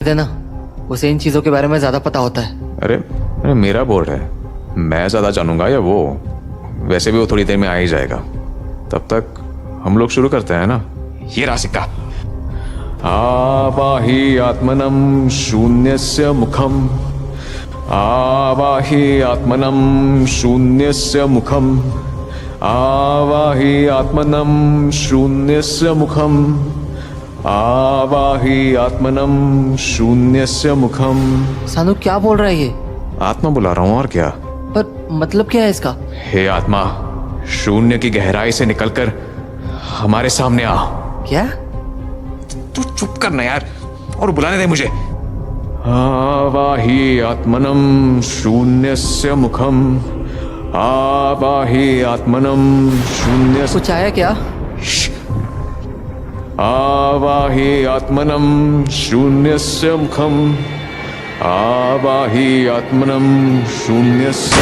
देना, उसे इन चीजों के बारे में ज्यादा पता होता है। अरे मेरा बोर्ड है, मैं ज्यादा जानूंगा या वो? वैसे भी वो थोड़ी देर में आ ही जाएगा। तब तक हम लोग शुरू करते हैं ना। ये रहा सिक्का। आवाहि आत्मनम शून्यस्य मुखम, आवाहि आत्मनम शून्यस्य मुखम, आवाहि आत्मनम शून्यस्य मुखम, आवाहि आत्मनम शून्यस्य मुखम। सानू क्या बोल रहा है ये? आत्मा बुला रहा हूं, और क्या? पर मतलब क्या है इसका? हे आत्मा, शून्य की गहराई से निकलकर हमारे सामने आ। क्या? तू चुप करना यार, और बुलाने दे मुझे। आवाहि आत्मनम शून्यस्य मुखम, आवाहि आत्मनम शून्यस्य। कुछ आया क्या? आवाहि आत्मनम शून्यस्य मुखम, आवाहि आत्मनम शून्यस्य।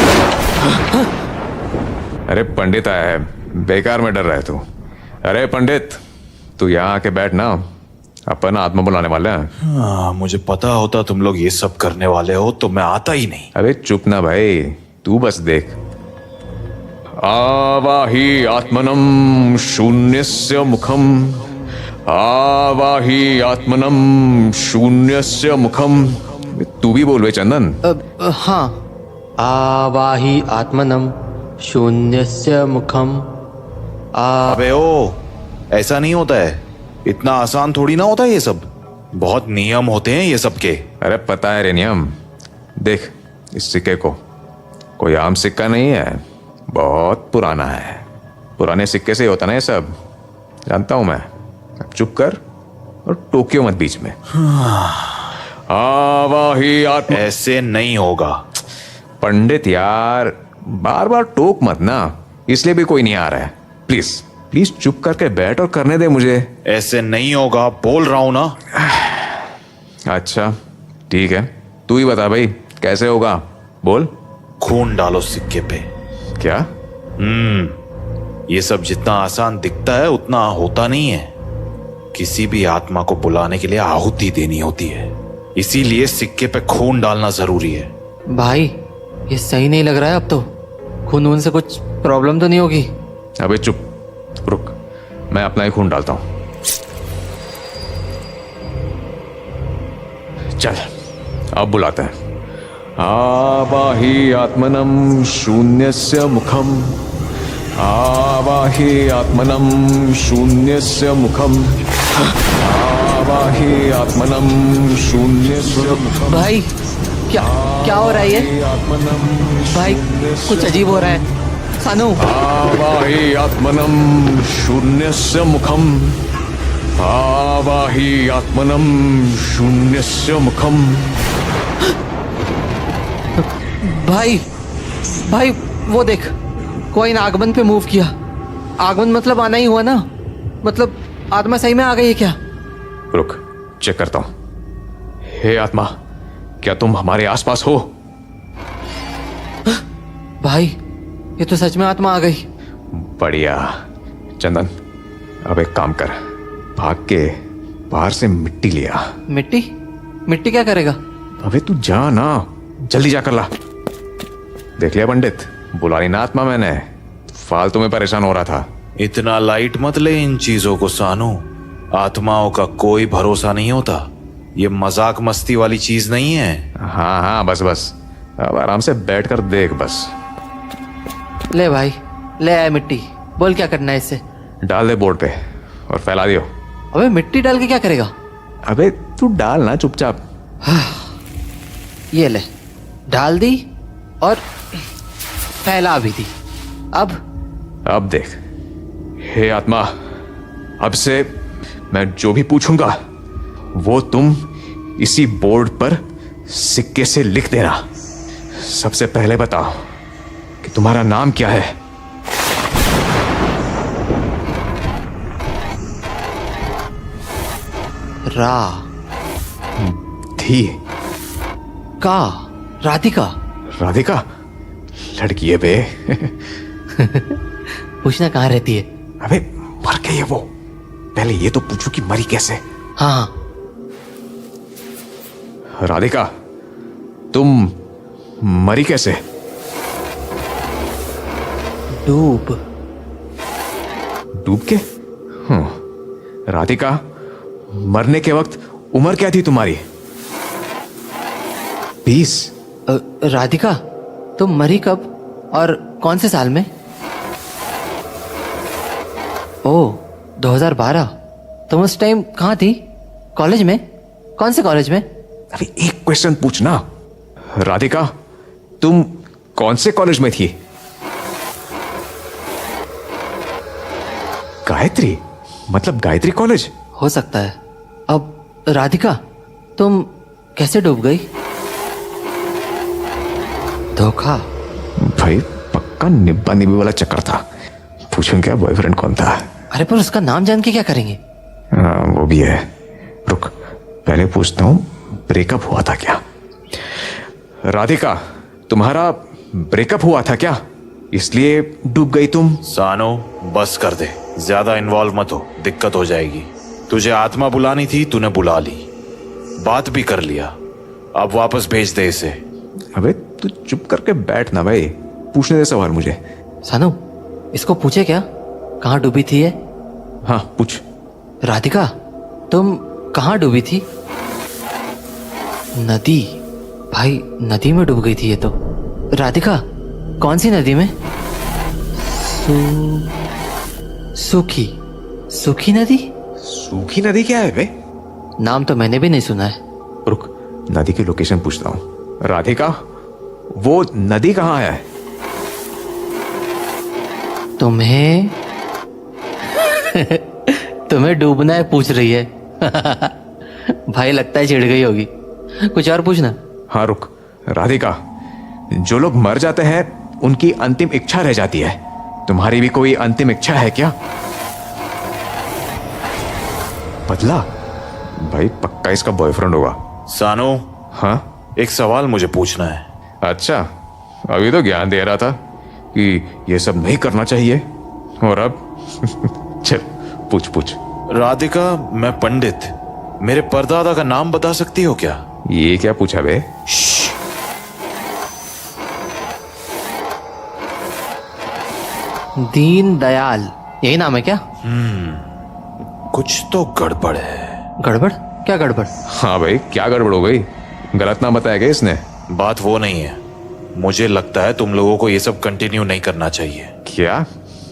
अरे पंडित आया है, बेकार में डर रहा है तू। अरे पंडित, तू यहाँ आके बैठ ना, अपन आत्मा बुलाने वाले हैं। मुझे पता होता तुम लोग ये सब करने वाले हो तो मैं आता ही नहीं। अबे चुप ना भाई, तू बस देख। आवाहि आत्मनम शून्यस्य मुखम, आवाहि आत्मनम शून्यस्य मुखम। तू भी बोल बे चंदन। हाँ। आवाहि आत्मनम शून्यस्य मुखम। अबे ओ, ऐसा नहीं होता है, इतना आसान थोड़ी ना होता है ये सब। बहुत नियम होते हैं ये सब के। अरे पता है रे नियम। देख इस सिक्के को, कोई आम सिक्का नहीं है, बहुत पुराना है। पुराने सिक्के से ही होता ना ये सब, जानता हूं मैं। अब चुप कर और टोक्यो मत बीच में। आवाहि आत्मा। ऐसे नहीं होगा पंडित यार, बार बार टोक मत ना, इसलिए भी कोई नहीं आ रहा है। प्लीज प्लीज चुप करके बैठ और करने दे मुझे। ऐसे नहीं होगा, बोल रहा हूं ना। अच्छा ठीक है, तू ही बता भाई कैसे होगा, बोल। खून डालो सिक्के पे। क्या? ये सब जितना आसान दिखता है उतना होता नहीं है। किसी भी आत्मा को बुलाने के लिए आहुति देनी होती है, इसीलिए सिक्के पे खून डालना जरूरी है। भाई ये सही नहीं लग रहा है अब तो। खून से कुछ प्रॉब्लम तो नहीं होगी? अबे चुप, रुक, मैं अपना ही खून डालता हूं। चल अब बुलाते हैं। आवाहि आत्मनम शून्यस्य मुखम, आवाहि आत्मनम शून्यस्य मुखम, आवाहि आत्मनम शून्यस्य मुखम। भाई क्या क्या हो रहा है ये? आत्मनम भाई कुछ अजीब हो रहा है। सानू, आवाहि आत्मनम शून्यस्य मुखम, आवाहि आत्मनम शून्यस्य मुखम। भाई भाई वो देख, कोई ना आगमन पे मूव किया। आगमन मतलब आना ही हुआ ना, मतलब आत्मा सही में आ गई है क्या? रुक, चेक करता हूं। हे आत्मा, क्या तुम हमारे आसपास हो? भाई ये तो सच में आत्मा आ गई। बढ़िया। चंदन अब एक काम कर, भाग के बाहर से मिट्टी लिया। मिट्टी? मिट्टी क्या करेगा? अबे तू जा ना, जल्दी जाकर ला। देख लिया पंडित, बुला ली ना आत्मा मैंने, फालतू में परेशान हो रहा था। इतना लाइट मत ले इन चीजों को सानू। आत्माओं का कोई भरोसा नहीं होता, ये मजाक मस्ती वाली चीज नहीं है। हाँ हाँ बस बस, अब आराम से बैठकर देख बस। ले भाई, ले आए मिट्टी। बोल क्या करना है इससे? डाल दे बोर्ड पे और फैला दियो। अबे मिट्टी डाल के क्या करेगा? अबे तू डाल ना चुपचाप। ये ले, डाल दी और फैला भी दी। अब देख, हे आत्मा, अब से मैं जो भी पूछूंगा वो तुम इसी बोर्ड पर सिक्के से लिख देना। सबसे पहले बताओ कि तुम्हारा नाम क्या है? रा, थी, का, राधिका। राधिका? लड़की है बे। पूछना कहाँ रहती है? अबे मर गई है वो, पहले ये तो पूछू कि मरी कैसे। हाँ हाँ, राधिका, तुम मरी कैसे? डूब। डूब के? राधिका, मरने के वक्त उम्र क्या थी तुम्हारी? 20? राधिका, तुम मरी कब और कौन से साल में? ओह, 2012। तुम उस टाइम कहाँ थी? कॉलेज में? कौन से कॉलेज में? अभी एक क्वेश्चन पूछना। राधिका, तुम कौन से कॉलेज में थी? गायत्री? मतलब गायत्री कॉलेज? हो सकता है। अब राधिका, तुम कैसे डूब गई? धोखा। भाई पक्का निब्बा निब्बी वाला चक्कर था। पूछूं क्या बॉयफ्रेंड कौन था? अरे पर उसका नाम जान के क्या करेंगे? हाँ वो भी है। रुक, पहले पूछता हूं ब्रेकअप हुआ था क्या? राधिका, तुम्हारा ब्रेकअप हुआ था क्या, इसलिए डूब गई तुम? सानो, बस कर दे, ज्यादा इन्वॉल्व मत हो, दिक्कत हो जाएगी। तुझे आत्मा बुलानी थी, तूने बुला ली, बात भी कर लिया, अब वापस भेज दे इसे। अबे तू चुप करके बैठ ना भाई, पूछने दे सवाल मुझे। सानू, इसको पूछे क्या कहाँ डूबी थी ये? हाँ पूछ। राधिका, तुम कहाँ डूबी थी? नदी। भाई नदी में डूब गई थी ये तो। राधिका, कौन सी नदी में? सूखी। सूखी नदी? सूखी नदी क्या है बे? नाम तो मैंने भी नहीं सुना है। रुक, नदी की लोकेशन पूछता हूं। राधिका, वो नदी कहाँ है? तुम्हें तुम्हें डूबना है पूछ रही है। भाई लगता है चिढ़ गई होगी। कुछ और पूछना। हाँ रुक, राधिका, जो लोग मर जाते हैं उनकी अंतिम इच्छा रह जाती है, तुम्हारी भी कोई अंतिम इच्छा है क्या? बदला? भाई पक्का इसका बॉयफ्रेंड होगा। सानो, हाँ एक सवाल मुझे पूछना है। अच्छा, अभी तो ज्ञान दे रहा था कि ये सब नहीं करना चाहिए, और अब चल पूछ पूछ। राधिका, मैं पंडित, मेरे परदादा का नाम बता सकती हो क्या? ये क्या पूछा बे? दीन दयाल, यही नाम है क्या? कुछ तो गड़बड़ है। गड़बड़? क्या गड़बड़? हाँ भाई, क्या गड़बड़ हो गई? गलत नाम बताया क्या इसने? बात वो नहीं है, मुझे लगता है तुम लोगों को ये सब कंटिन्यू नहीं करना चाहिए। क्या?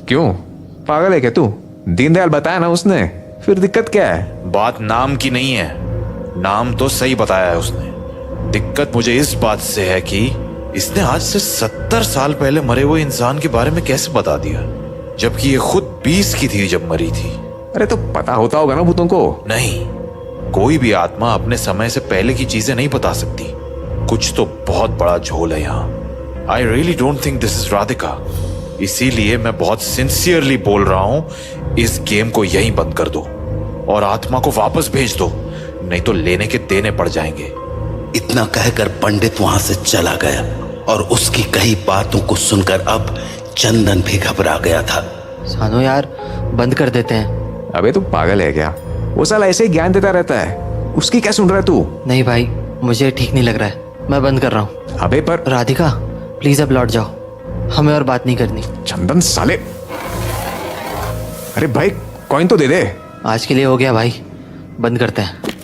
क्यों? पागल है क्या तू? दीनदयाल बताया ना उसने, फिर दिक्कत क्या है? बात नाम की नहीं है, नाम तो सही बताया है उसने। दिक्कत मुझे इस बात से है कि इसने आज से 70 साल पहले मरे हुए इंसान के बारे में कैसे बता दिया, जबकि ये खुद 20 की थी जब मरी थी। अरे तो पता होता होगा ना भूतों को। नहीं, कोई भी आत्मा अपने समय से पहले की चीजें नहीं बता सकती। कुछ तो बहुत बड़ा झोल है यहाँ। I really don't think this is Radhika, इसीलिए मैं बहुत सिंसियरली बोल रहा हूं, इस गेम को यहीं बंद कर दो और आत्मा को वापस भेज दो, नहीं तो लेने के देने पड़ जाएंगे। इतना कहकर पंडित वहां से चला गया और उसकी कही बातों को सुनकर अब चंदन भी घबरा गया था। सानू यार, बंद कर देते हैं। अबे तू पागल है क्या? वो साला ऐसे ही ज्ञान देता रहता है, उसकी क्या सुन रहा है तू? नहीं भाई, मुझे ठीक नहीं लग रहा है, मैं बंद कर रहा हूँ। अबे पर राधिका, प्लीज अब लौट जाओ, हमें और बात नहीं करनी। चंदन साले, अरे भाई कॉइन तो दे दे। आज के लिए हो गया भाई, बंद करते हैं।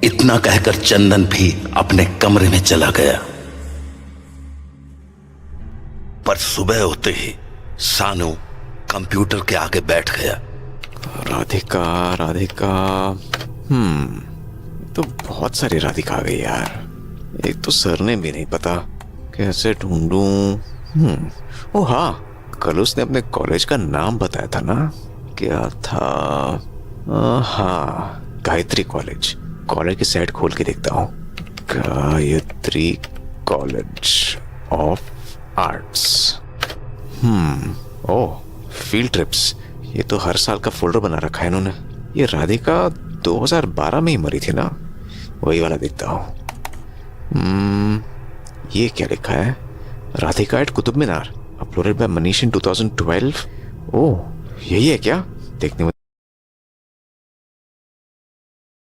इतना कहकर चंदन भी अपने कमरे में चला गया। पर सुबह होते ही सानू कंप्यूटर के आगे बैठ गया। राधिका, राधिका, तो बहुत सारी राधिका आ गई यार। एक तो सरने भी नहीं पता, कैसे ढूंढूं? ओ हाँ, कल उसने अपने कॉलेज का नाम बताया था ना, क्या था? हाँ, गायत्री कॉलेज। कॉलेज की साइट खोल के देखता हूँ। Gayatri college of arts. Oh, field trips. ये तो हर साल का फोल्डर बना रखा है इन्होंने। ये राधिका 2012 में ही मरी थी ना, वही वाला देखता हूँ। ये क्या लिखा है? Radhika eight Qutub Minar, uploaded bye Manish इन 2012। ओह, यही है क्या? देखने में